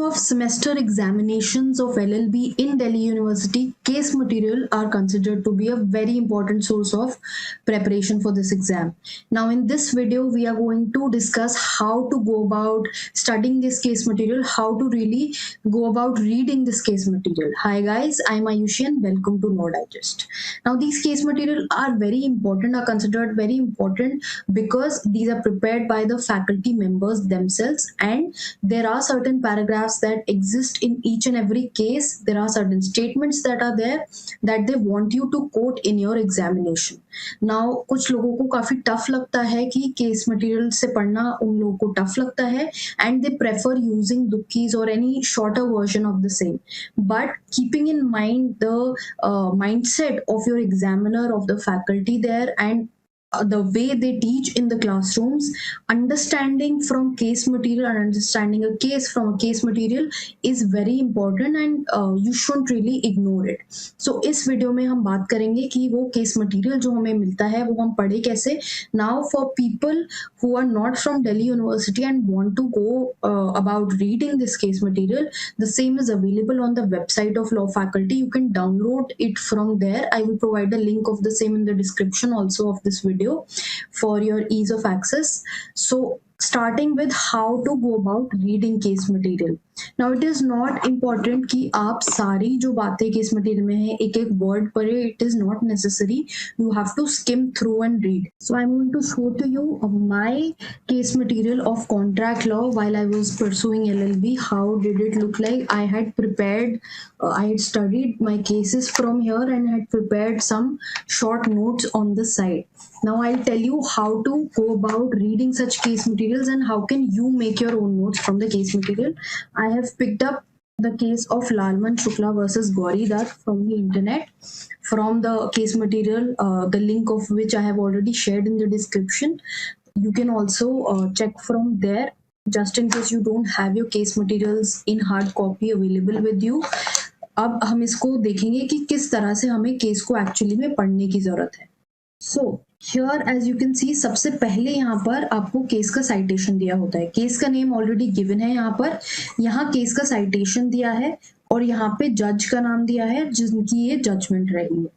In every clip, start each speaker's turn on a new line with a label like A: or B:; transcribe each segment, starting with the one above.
A: morning of semester examinations of LLB in Delhi University, case material are considered to be a very important source of preparation for this exam. Now, in this video, we are going to discuss how to go about studying this case material, how to really go about reading this case material. Hi guys, I'm Ayushi and welcome to Law Digest. Now, these case material are very important, are considered very important because these are prepared by the faculty members themselves, and there are certain paragraphs that exist in each and every case. There are certain statements that are there that they want you to quote in your examination. Now, कुछ लोगों को काफी tough लगता है कि case material से पढ़ना उन लोगों को टफ लगता है, and they prefer using dukis or any shorter version of the same. But keeping in mind the mindset of your examiner, of the faculty there, and the way they teach in the classrooms, understanding from case material and understanding a case from a case material is very important, and you shouldn't really ignore it. So इस video में हम बात करेंगे कि वो case material जो हमें मिलता है वो हम पढ़े कैसे. Now, for people who are not from Delhi University and want to go about reading this case material, the same is available on the website of law faculty. You can download it from there. I will provide a link of the same in the description also of this video for your ease of access. So, starting with how to go about reading case material. Now, it is not important कि आप सारी जो बातें case material में है एक एक word पढ़े. It is not necessary. You have to skim through and read. So I'm going to show to you my case material of contract law while I was pursuing LLB. How did it look like? I had prepared, I had studied my cases from here and had prepared some short notes on the side. Now I'll tell you how to go about reading such case materials and how can you make your own notes from the case material. I have picked up the case of Lalman Shukla versus Gauri Dutt from the internet, from the case material, the link of which I have already shared in the description. You can also check from there, just in case you don't have your case materials in hard copy available with you. अब हम इसको देखेंगे कि किस तरह से हमें case को एक्चुअली में पढ़ने की जरूरत है. So here as you can see, सबसे पहले यहाँ पर आपको केस का साइटेशन दिया होता है. केस का नेम ऑलरेडी गिवन है यहाँ पर. यहाँ केस का साइटेशन दिया है और यहाँ पे जज का नाम दिया है जिनकी ये जजमेंट रही है.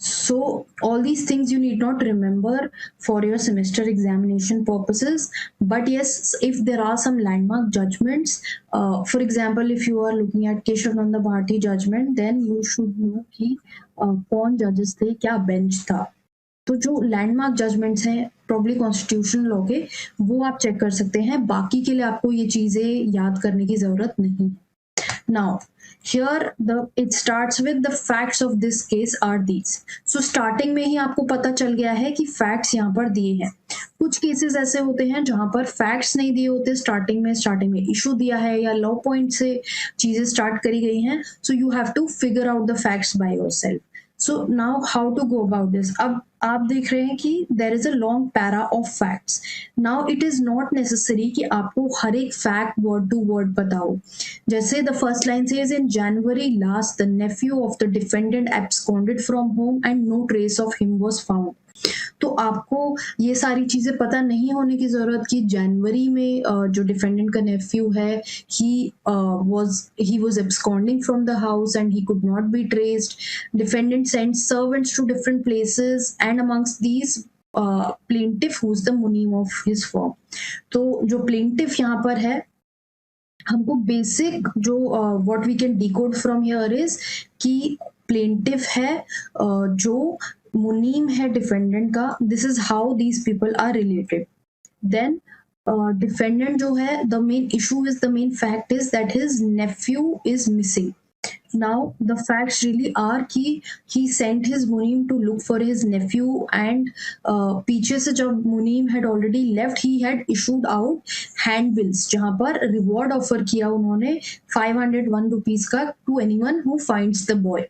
A: So all these things you need not remember for your semester examination purposes, but yes, if there are some landmark judgments, for example, if you are looking at Keshav Nanda Bharti judgment, then you should know कि कौन judges थे, क्या bench था. तो जो landmark judgments हैं probably constitutional law के, वो आप चेक कर सकते हैं. बाकी के लिए आपको ये चीजें याद करने की जरूरत नहीं. Now, here it starts with the facts of this case are these. So starting में ही आपको पता चल गया है कि facts यहाँ पर दिए हैं. कुछ केसेस ऐसे होते हैं जहाँ पर facts नहीं दिए होते स्टार्टिंग में इशू दिया है या लॉ पॉइंट से चीजें स्टार्ट करी गई हैं. So you have to figure out the facts by yourself. So now how to go about this? अब आप देख रहे हैं कि there is a long para of facts. Now it is not necessary कि आपको हर एक fact word to word पता हो. जैसे the first line says, in January last the nephew of the defendant absconded from home and no trace of him was found. तो आपको ये सारी चीजें पता नहीं होने की जरूरत कि जनवरी में जो डिफेंडेंट का नेफ्यू है he was absconding from the house and he could not be traced. Defendant sent servants to different places and amongst these plaintiff who's the munim of his firm. तो जो plaintiff यहाँ पर है, हमको बेसिक जो what we can decode from here is कि plaintiff है जो मुनीम है डिफेंडेंट का. This is how these people are related. Then defendant जो है, the main issue is, the main fact is that his nephew is missing. Now the facts really are कि he sent his मुनीम to look for his nephew and पीछे से जब मुनीम had already left, he had issued out handbills जहाँ पर reward offer किया उन्होंने 501 rupees का to anyone who finds the boy.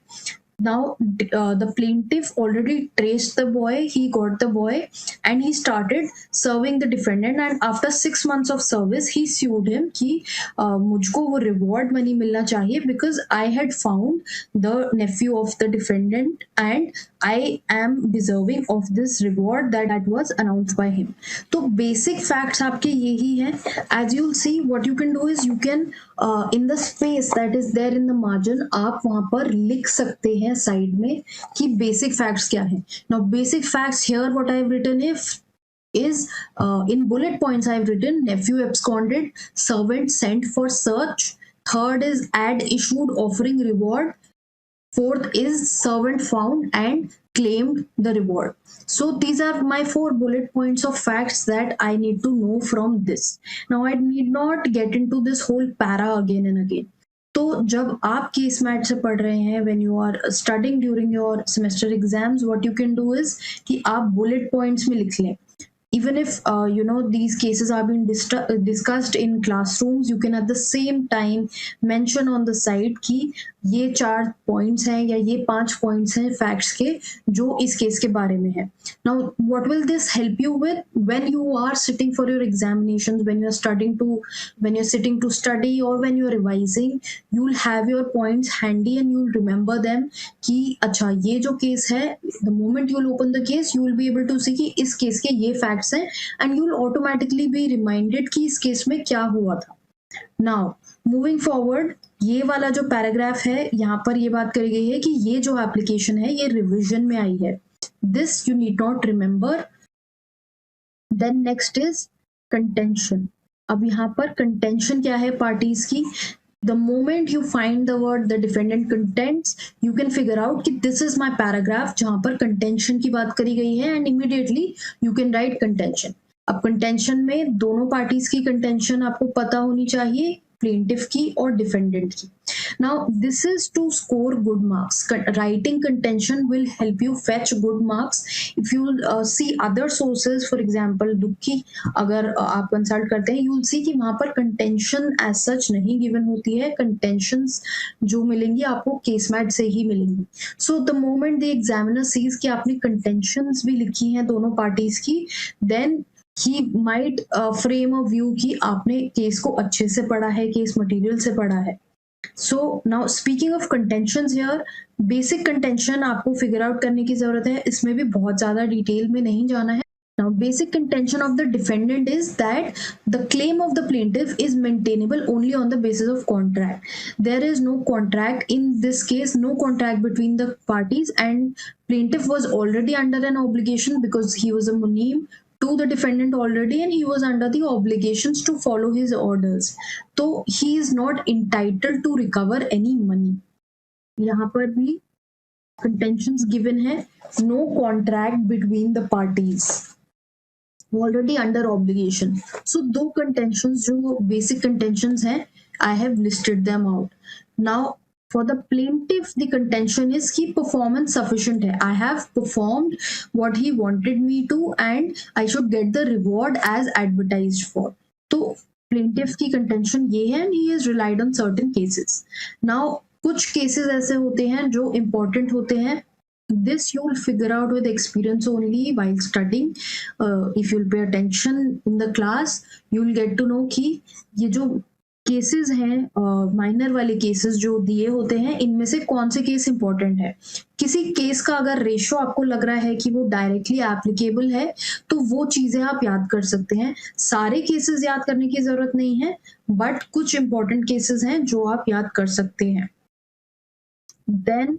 A: Now the plaintiff already traced the boy, he got the boy, and he started serving the defendant. And after 6 months of service he sued him कि मुझको वो reward money मिलना चाहिए because I had found the nephew of the defendant and I am deserving of this reward that was announced by him. तो basic facts आपके यही हैं. As you'll see, what you can do is you can in the space that is there in the margin आप वहां पर लिख सकते हैं साइड में कि basic facts क्या है. Now basic facts here what I have written is in bullet points I have written nephew absconded, servant sent for search, third is ad issued offering reward, fourth is servant found and claimed the reward. So these are my 4 bullet points of facts that I need to know from this. Now I need not get into this whole para again and again. तो जब आप case mat से पढ़ रहे हैं when you are studying during your semester exams, what you can do is कि आप bullet points में लिख लें. Even if these cases are being discussed in classrooms, you can at the same time mention on the side कि ये 4 points हैं या ये 5 points हैं facts के जो इस case के बारे में है. Now what will this help you with when you are sitting for your examinations, when you're sitting to study or when you're revising, you'll have your points handy and you'll remember them कि अच्छा ये जो case है, the moment you'll open the case you will be able to see कि इस case के ये facts है and you'll automatically be reminded कि इस केस में क्या हुआ था. Now moving forward, ये वाला जो पैराग्राफ है यहाँ पर ये बात करी गई है कि ये जो एप्लीकेशन है ये रिवीजन में आई है. This you need not remember. Then next is contention. अब यहाँ पर contention क्या है parties की. The moment you find the word the defendant contends, you can figure out कि this is my paragraph जहाँ पर contention की बात करी गई है and immediately you can write contention. अब contention में दोनों parties की contention आपको पता होनी चाहिए, plaintiff की और defendant की. Now this is to score good marks. Writing contention will help you fetch good marks. If you see other sources, for example दुखी अगर आप कंसल्ट करते हैं, you will see कि वहाँ पर contention as such नहीं given होती है. contentions जो मिलेंगी आपको केसमैट से ही मिलेंगी. So the moment the examiner sees कि आपने contentions भी लिखी हैं दोनों parties की, then he might frame a view कि आपने केस को अच्छे से पढ़ा है, केस मटेरियल से पढ़ा है. So now speaking of contentions here, basic contention आपको figure out करने की जरूरत है. इसमें भी बहुत ज़्यादा डिटेल में नहीं जाना है. Now basic contention of the defendant is that the claim of the plaintiff is maintainable only on the basis of contract. There is no contract in this case, no contract between the parties, and plaintiff was already under an obligation because he was a munim to the defendant already and he was under the obligations to follow his orders. So he is not entitled to recover any money. यहाँ पर भी contentions given है, no contract between the parties, already under obligation. So दो contentions जो basic contentions हैं, I have listed them out. Now for the plaintiff, the contention is कि performance sufficient है. I have performed what he wanted me to and I should get the reward as advertised for. तो plaintiff की contention ये है and he has relied on certain cases. Now कुछ cases ऐसे होते हैं जो important होते हैं. This you will figure out with experience only while studying. If you'll pay attention in the class, you will get to know कि ये जो केसेस हैं माइनर वाले केसेस जो दिए होते हैं, इनमें से कौन से केस इंपॉर्टेंट है. किसी केस का अगर रेशो आपको लग रहा है कि वो डायरेक्टली एप्लीकेबल है तो वो चीजें आप याद कर सकते हैं. सारे केसेस याद करने की जरूरत नहीं है, बट कुछ इंपॉर्टेंट केसेस हैं जो आप याद कर सकते हैं. Then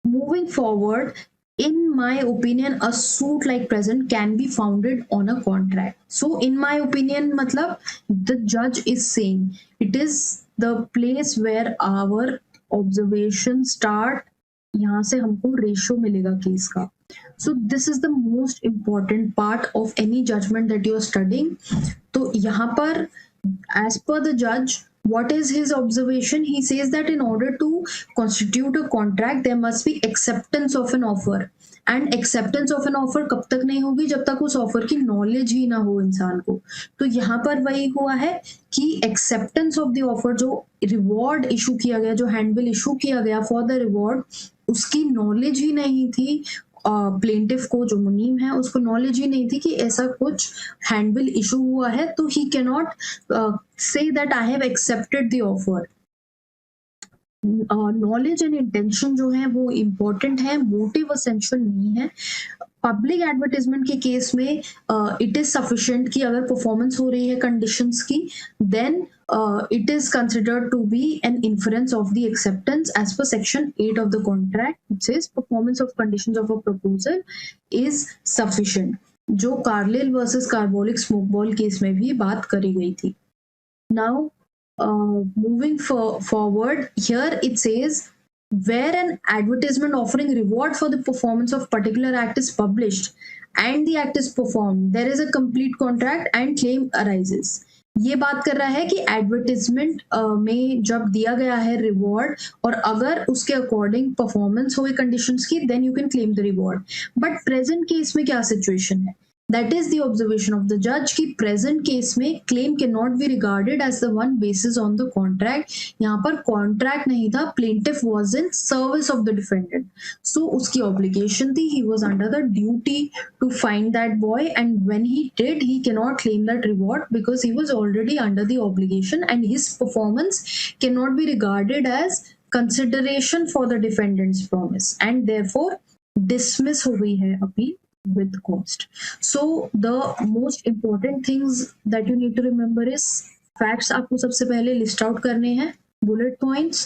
A: moving forward, in my opinion, a suit like present can be founded on a contract. So in my opinion matlab the judge is saying it is the place where our observations start. यहाँ से हमको ratio मिलेगा case का. So this is the most important part of any judgment that you are studying. तो यहाँ पर as per the judge, what is his observation? He says that in order to constitute a contract there must be acceptance of an offer. And acceptance of an offer कब तक नहीं होगी? जब तक उस ऑफर की नॉलेज ही ना हो इंसान को. तो यहाँ पर वही हुआ है कि एक्सेप्टेंस ऑफ द ऑफर, जो रिवॉर्ड इशू किया गया, जो हैंडबिल इशू किया गया फॉर द रिवॉर्ड, उसकी नॉलेज ही नहीं थी, प्लेंटिफ को जो मुनीम है उसको नॉलेज ही नहीं थी कि ऐसा कुछ हैंडबिल इशू हुआ है, तो ही can not say that I have accepted the offer. Knowledge and intention जो है वो इम्पोर्टेंट है, मोटिव असेंशियल नहीं है। पब्लिक एडवर्टाइजमेंट के केस में इट इज सफिशिएंट कि अगर परफॉर्मेंस हो रही है कंडीशंस की, then it is considered to be an inference of the acceptance as per section 8 of the contract. It says performance of conditions of a proposal is sufficient, जो Carlill versus carbolic स्मोकबॉल case में भी बात करी गई थी। Now moving forward, here it says where an advertisement offering reward for the performance of particular act is published and the act is performed, there is a complete contract and claim arises. ये बात कर रहा है कि advertisement में जब दिया गया है रिवॉर्ड और अगर उसके अकॉर्डिंग परफॉर्मेंस हो कंडीशंस की, then you can claim the reward. But present case में क्या सिचुएशन है, that is the observation of the जज कि प्रेजेंट केस में claim can not be regarded as the one basis on the contract. यहाँ पर contract नहीं था, plaintiff was in service of the defendant, so उसकी ऑब्लिगेशन थी, he was under the duty to find that boy, and when he did he can not claim that reward because he was already under the obligation and his performance can not be regarded as consideration for the defendant's promise, and therefore dismiss हो गई है appeal with cost. So the most important things that you need to remember is facts आपको सबसे पहले list out करने हैं, bullet points,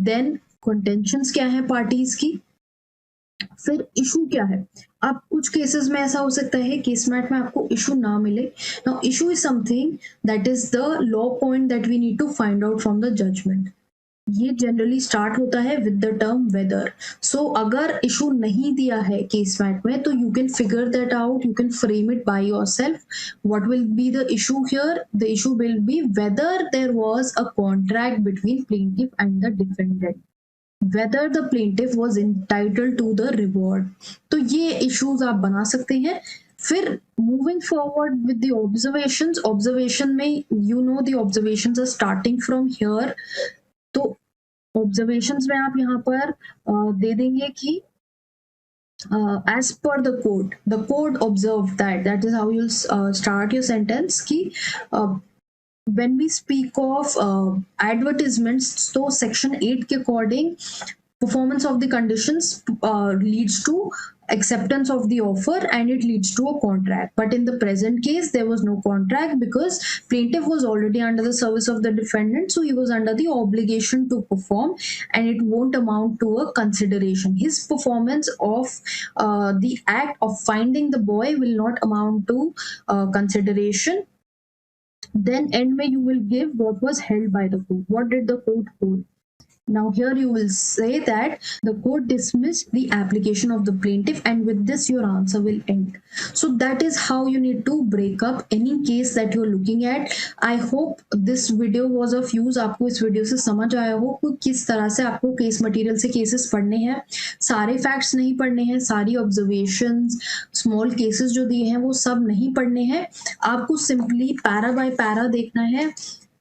A: then contentions क्या है parties की, फिर इशू क्या है। अब कुछ केसेस में ऐसा हो सकता है केस मैट में आपको इशू ना मिले। Now issue is something that is the law point that we need to find out from the judgement. ये जनरली स्टार्ट होता है with the term whether. So अगर इशू नहीं दिया है केस मैट में तो you can figure that out, you can frame it by yourself. What will be the issue here? The issue will be whether there was a contract between plaintiff and the defendant, whether the plaintiff was entitled to the reward। तो ये issues आप बना सकते हैं। फिर moving forward with the observations, observation में you know the observations are starting from here। तो observations में आप यहाँ पर दे देंगे कि as per the code observed that is how you'll start your sentence कि when we speak of advertisements, so section 8 के according performance of the conditions leads to acceptance of the offer and it leads to a contract. But in the present case there was no contract because plaintiff was already under the service of the defendant, so he was under the obligation to perform and it won't amount to a consideration. His performance of the act of finding the boy will not amount to consideration. Then end में you will give what was held by the court. What did the court hold? Now here you will say that the court dismissed the application of the plaintiff and with this your answer will end. So that is how you need to break up any case that you are looking at. I hope this video was of use। आपको इस video से समझ आया हो कि किस तरह से आपको केस मटेरियल से केसेस पढ़ने हैं। सारे फैक्ट्स नहीं पढ़ने हैं, सारी ऑब्जर्वेशंस, स्मॉल केसेस जो दिए हैं वो सब नहीं पढ़ने हैं। आपको सिंपली पैरा बाय पैरा देखना है।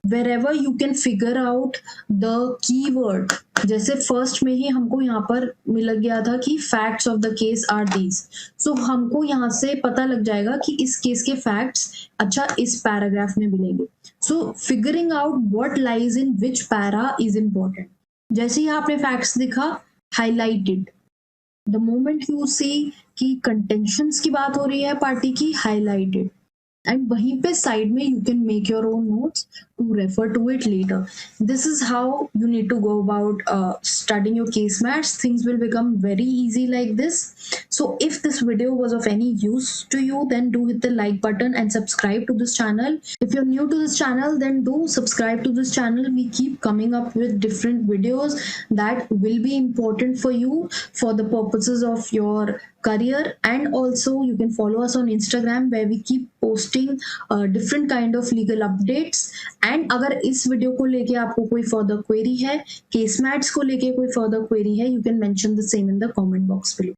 A: wherever you can figure out the keyword, जैसे फर्स्ट में ही हमको यहाँ पर मिल गया था कि facts of the case are these, so हमको यहाँ से पता लग जाएगा कि इस केस के facts अच्छा इस पैराग्राफ में मिलेंगे। so figuring out what lies in which para is important। जैसे ही आपने facts दिखा, highlighted, the moment you see कि contentions की बात हो रही है पार्टी की, highlighted, and वहीं पे साइड में you can make your own notes to refer to it later। This is how you need to go about studying your case mats। Things will become very easy like this। So if this video was of any use to you, then do hit the like button and subscribe to this channel। If you're new to this channel, then do subscribe to this channel। We keep coming up with different videos that will be important for you for the purposes of your career, and also you can follow us on Instagram where we keep posting different kind of legal updates। And अगर इस video को लेके आपको कोई further query है, case mats को लेके कोई फर्दर क्वेरी है, you can mention the same in the comment box below.